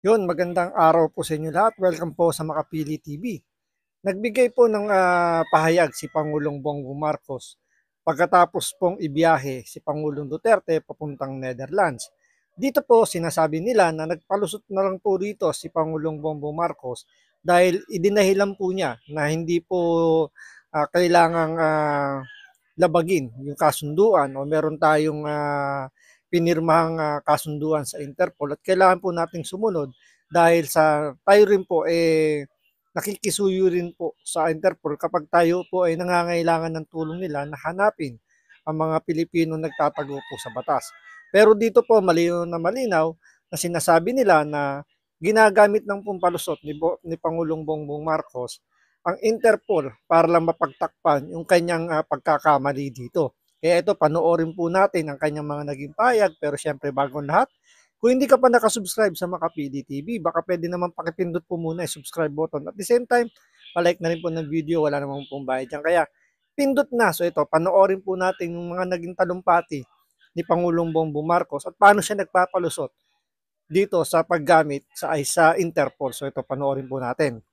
Yun, magandang araw po sa inyo lahat. Welcome po sa Makapili TV. Nagbigay po ng pahayag si Pangulong Bongbong Marcos pagkatapos pong ibiyahe si Pangulong Duterte papuntang Netherlands. Dito po sinasabi nila na nagpalusot na lang po dito si Pangulong Bongbong Marcos dahil idinahilan po niya na hindi po kailangang labagin yung kasunduan o meron tayong pinirmahang kasunduan sa Interpol at kailangan po nating sumunod dahil sa tayo rin po nakikisuyo rin po sa Interpol kapag tayo po ay nangangailangan ng tulong nila na hanapin ang mga Pilipino nagtatago po sa batas. Pero dito po malinaw na sinasabi nila na ginagamit ng pumpalusot ni Pangulong Bongbong Marcos ang Interpol para lang mapagtakpan yung kanyang pagkakamali dito. Kaya ito, panoorin po natin ang kanyang mga naging payag. Pero syempre, bago lahat, kung hindi ka pa nakasubscribe sa Makapili TV, baka pwede naman pakipindot po muna yung subscribe button. At the same time, palike na rin po ng video, wala namang pong bayad dyan. Kaya, pindot na. So ito, panoorin po natin yung mga naging talumpati ni Pangulong Bongbong Marcos at paano siya nagpapalusot dito sa paggamit sa Interpol. So ito, panoorin po natin.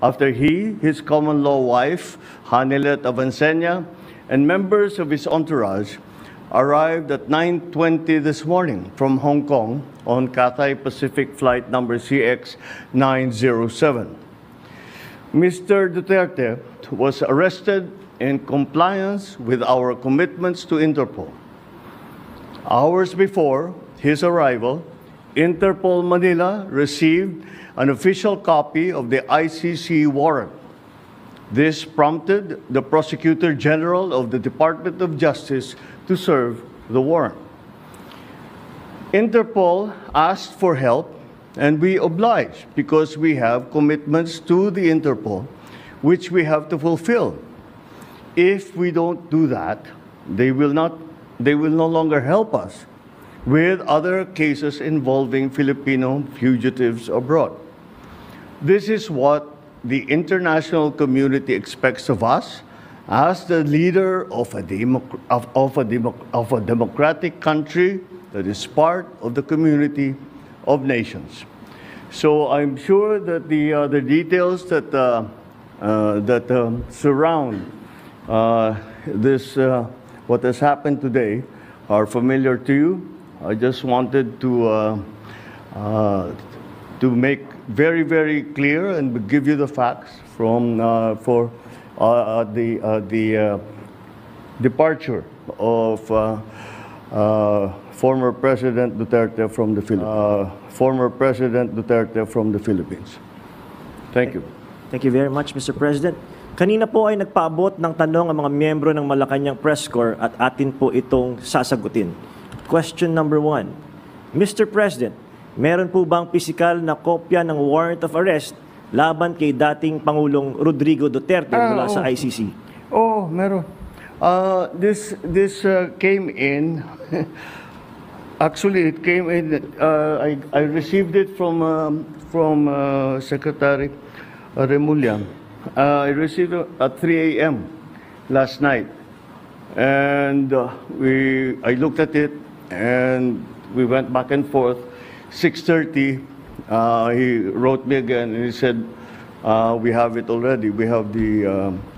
After his common law wife, Hanilet Avancenia, and members of his entourage arrived at 9:20 this morning from Hong Kong on Cathay Pacific flight number CX-907. Mr. Duterte was arrested in compliance with our commitments to Interpol. Hours before his arrival, Interpol Manila received an official copy of the ICC warrant. This prompted the Prosecutor General of the Department of Justice to serve the warrant. Interpol asked for help, and we obliged because we have commitments to the Interpol which we have to fulfill. If we don't do that, they will no longer help us with other cases involving Filipino fugitives abroad. This is what the international community expects of us as the leader of a democratic country that is part of the community of nations. So I'm sure that the details that surround this what has happened today are familiar to you. I just wanted to make very, very clear and give you the facts from for the departure of former President Duterte from the Philippines. Thank you. Thank you very much, Mr. President. Kanina po ay nagpaabot ng tanong ang mga miyembro ng Malacanang Press Corps at atin po itong sasagutin. Question number 1. Mr. President, meron po bang pisikal na kopya ng warrant of arrest laban kay dating Pangulong Rodrigo Duterte mula sa ICC? Oh, meron. This came in. Actually, it came in. I received it from Secretary Remulla. I received it at 3 a.m. last night, and I looked at it, and we went back and forth. 6:30, he wrote me again, and he said, "We have it already. We have the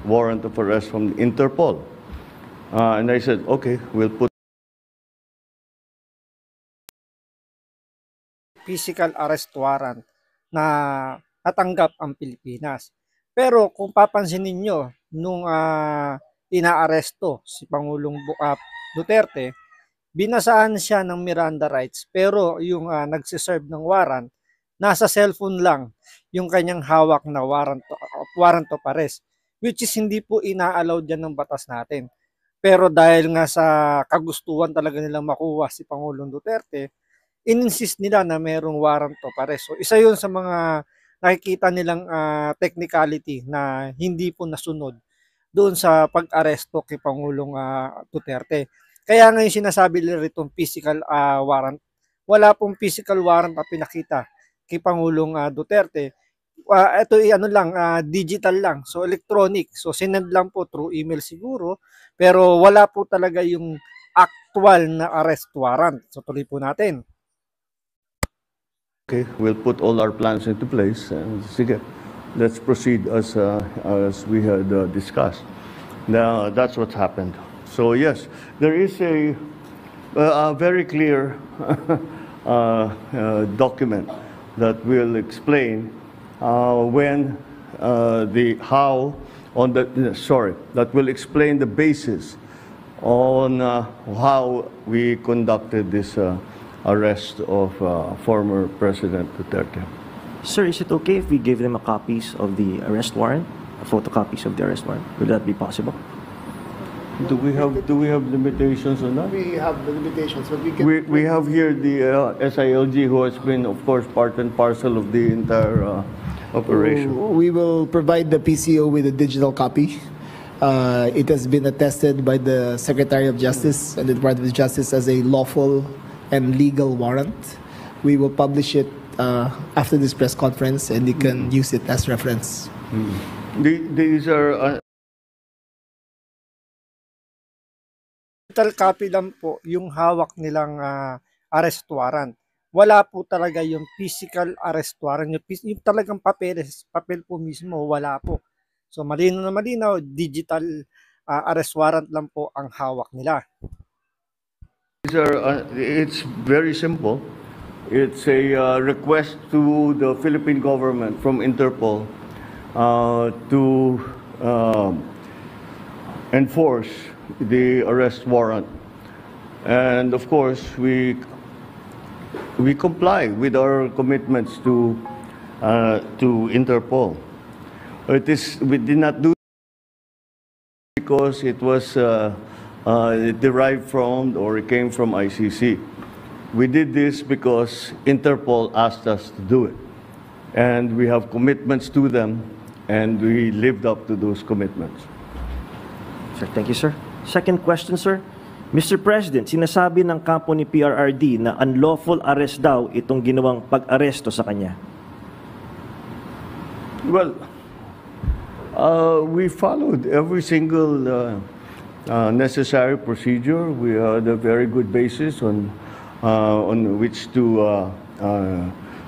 warrant of arrest from Interpol." And I said, "Okay, we'll put." Physical arrest warrant na natanggap ang Pilipinas. Pero kung papansin ninyo, nung inaaresto si Pangulong Duterte, binasahan siya ng Miranda rights pero yung nagsiserve ng warrant, nasa cellphone lang yung kanyang hawak na warrant of arrest, which is hindi po ina-allow dyan ng batas natin. Pero dahil nga sa kagustuhan talaga nilang makuha si Pangulong Duterte, in-insist nila na mayroong warrant of arrest. So isa yun sa mga nakikita nilang technicality na hindi po nasunod doon sa pag-aresto kay Pangulong Duterte. Kaya ngayon sinasabi nila rito physical warrant. Wala pong physical warrant na pinakita kay Pangulong Duterte. Ito ano lang, digital lang. So electronic. So sinend lang po through email siguro. Pero wala po talaga yung actual na arrest warrant. So tuloy po natin. Okay, we'll put all our plans into place and sige, let's proceed as we had discussed. Now, that's what's happened. So yes, there is a very clear document that will explain when that will explain the basis on how we conducted this arrest of former President Duterte. Sir, is it okay if we give them a copies of the arrest warrant, photocopies of the arrest warrant? Will that be possible? Do we have limitations on that? We have the limitations, but we can. We have here the SILG, who has been, of course, part and parcel of the entire operation. We will provide the PCO with a digital copy. It has been attested by the Secretary of Justice and the Department of Justice as a lawful and legal warrant. We will publish it after this press conference, and you can use it as reference. These are Digital copy lang po yung hawak nilang arrest warrant. Wala po talaga yung physical arrest warrant. Yung talagang papel po mismo, wala po. So malinaw na malinaw, digital arrest warrant lang po ang hawak nila. it's very simple. It's a request to the Philippine government from Interpol to enforce the arrest warrant. And of course, we comply with our commitments to Interpol. We did not do it because it was derived from or it came from ICC. We did this because Interpol asked us to do it. And we have commitments to them, and we lived up to those commitments. Sir, thank you, sir. Second question, sir. Mr. President, sinasabi ng kampo ni PRRD na unlawful arrest daw itong ginawang pag-aresto sa kanya. Well, we followed every single necessary procedure. We had a very good basis on which to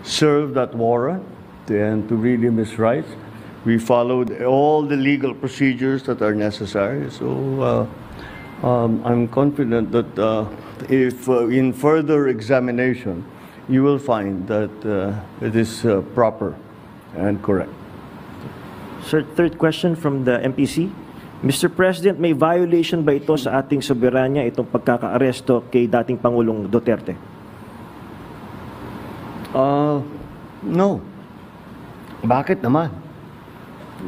serve that warrant and to read him his rights. We followed all the legal procedures that are necessary. So I'm confident that if in further examination, you will find that it is proper and correct. Sir, third question from the MPC. Mr. President, may violation ba ito sa ating soberanya, itong pagkaka-aresto kay dating Pangulong Duterte? No. Bakit naman?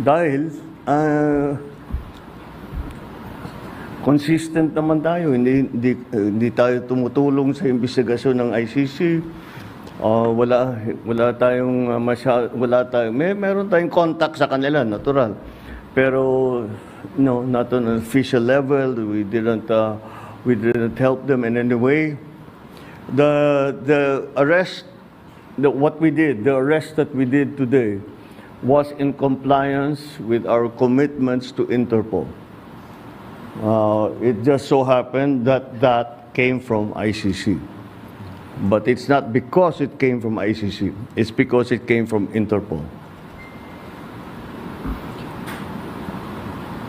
Dahil consistent naman tayo. Hindi tayo tumutulong sa investigasyon ng ICC. Meron tayong contact sa kanila, natural. Pero no, not on an official level. We didn't help them in any way. The arrest that we did today was in compliance with our commitments to Interpol. It just so happened that came from ICC. But it's not because it came from ICC. It's because it came from Interpol.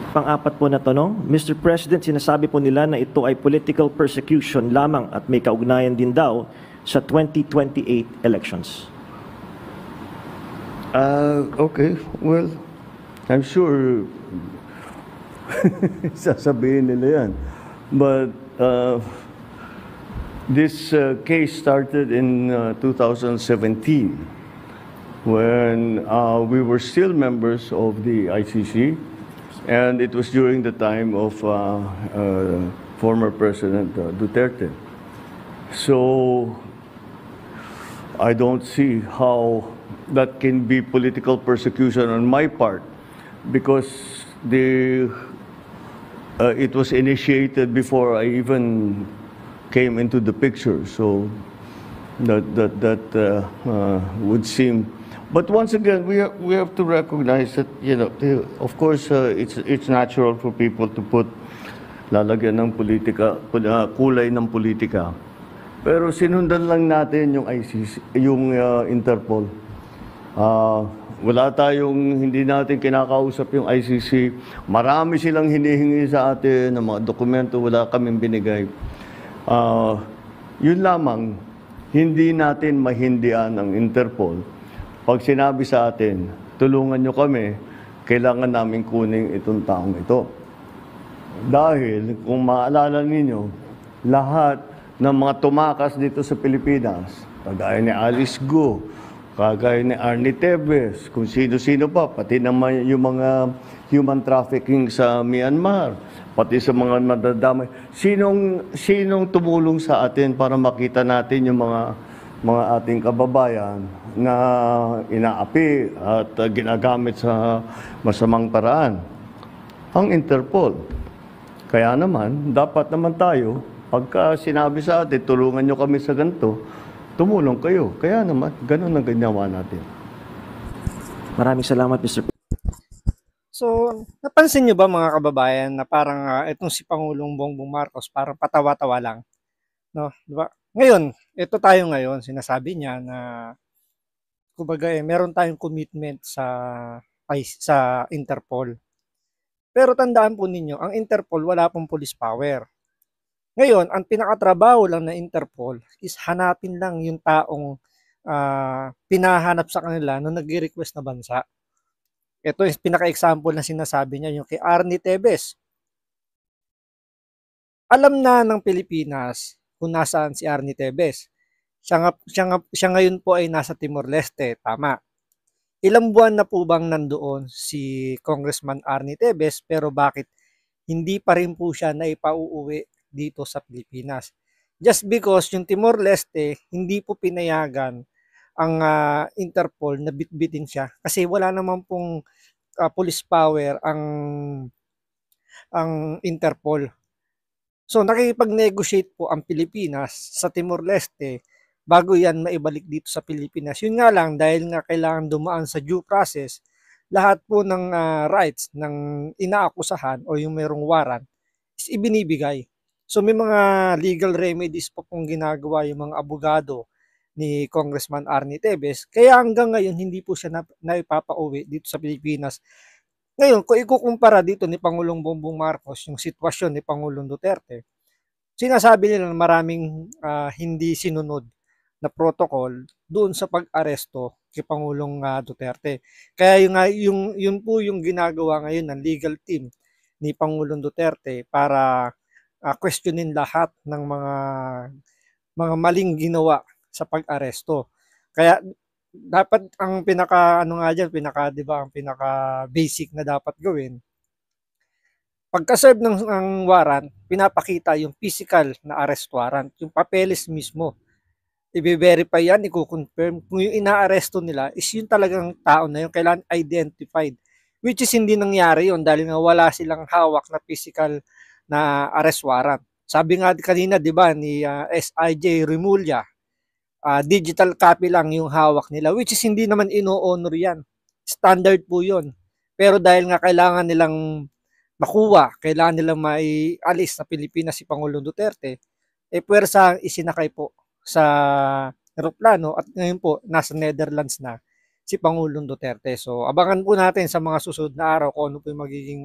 Pang-apat po na tanong, Mr. President, sinasabi po nila na ito ay political persecution lamang at may kaugnayan din daw sa 2028 elections. Okay, well, I'm sure sasabihin nila yan. But this case started in 2017 when we were still members of the ICC, and it was during the time of former President Duterte. So I don't see how that can be political persecution on my part, because it was initiated before I even came into the picture. So that would seem. But once again, we have to recognize that, of course, it's natural for people to put lalagyan ng politika, kulay ng politika. Pero sinundan lang natin yung ICC, yung Interpol. Wala tayong, hindi natin kinakausap yung ICC. Marami silang hinihingi sa atin ng mga dokumento, wala kaming binigay. Yun lamang, hindi natin mahindian ang Interpol. Pag sinabi sa atin, tulungan nyo kami, kailangan namin kunin itong taong ito. Dahil, kung maalala ninyo, lahat ng mga tumakas dito sa Pilipinas, kagaya ni Alice Go, kagaya ni Arnie Tevez, kung sino-sino pa, pati naman yung mga human trafficking sa Myanmar, pati sa mga nadadamay. Sinong tumulong sa atin para makita natin yung mga ating kababayan na inaapi at ginagamit sa masamang paraan? Ang Interpol. Kaya naman, dapat naman tayo, pagka sinabi sa atin, tulungan nyo kami sa ganito, tumulong kayo. Kaya naman, ganun ang ginawa natin. Maraming salamat, Mr. So, napansin nyo ba mga kababayan na parang itong si Pangulong Bongbong Marcos parang patawa-tawa lang, no? Di ba? Ngayon, ito tayo ngayon, sinasabi niya na kumbaga meron tayong commitment sa Interpol. Pero tandaan po ninyo, ang Interpol wala pong police power. Ngayon, ang pinakatrabaho lang ng Interpol is hanapin lang yung taong pinahanap sa kanila nung nag-request na bansa. Ito yung pinaka-example na sinasabi niya, yung kay Arnie Tevez. Alam na ng Pilipinas kung nasaan si Arnie Tevez. Siya ngayon po ay nasa Timor-Leste, tama. Ilang buwan na po bang nandoon si Congressman Arnie Tevez, pero bakit hindi pa rin po siya naipauuwi dito sa Pilipinas? Just because yung Timor-Leste hindi po pinayagan ang Interpol na bitbitin siya kasi wala naman pong police power ang Interpol. So nakikipag-negotiate po ang Pilipinas sa Timor-Leste bago yan maibalik dito sa Pilipinas. Yun nga lang, dahil nga kailangan dumaan sa due process, lahat po ng rights ng inaakusahan o yung merong warrant is ibinibigay. So may mga legal remedies po pong ginagawa yung mga abogado ni Congressman Arnie Tevez. Kaya hanggang ngayon, hindi po siya naipapauwi dito sa Pilipinas. Ngayon, kung ikukumpara dito ni Pangulong Bongbong Marcos yung sitwasyon ni Pangulong Duterte, sinasabi nila na maraming hindi sinunod na protocol doon sa pag-aresto kay Pangulong Duterte. Kaya yun po yung ginagawa ngayon ng legal team ni Pangulong Duterte para questionin lahat ng mga maling ginawa sa pag-aresto. Kaya dapat ang pinaka basic na dapat gawin, pagka-serve ng warrant, pinapakita yung physical na arrest warrant, yung papeles mismo. I-verify yan, i-confirm kung yung inaaresto nila is yung talagang tao na yun, kailangan identified. Which is hindi nangyari yun dahil nga wala silang hawak na physical na arrest warrant. Sabi nga kanina, di ba, ni SIJ Remulla, digital copy lang yung hawak nila, which is hindi naman ino-honor yan. Standard po yun. Pero dahil nga kailangan nilang makuha, kailangan nilang maialis sa Pilipinas si Pangulong Duterte, puwersa isinakay po sa eroplano at ngayon po nasa Netherlands na si Pangulong Duterte. So abangan po natin sa mga susunod na araw kung ano po yung magiging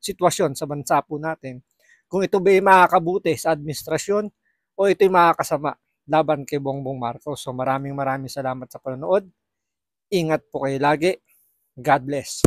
sitwasyon sa bansa po natin. Kung ito ba yung makakabuti sa administrasyon o ito yung makakasama laban kay Bongbong Marcos. So maraming salamat sa panonood. Ingat po kayo lagi. God bless.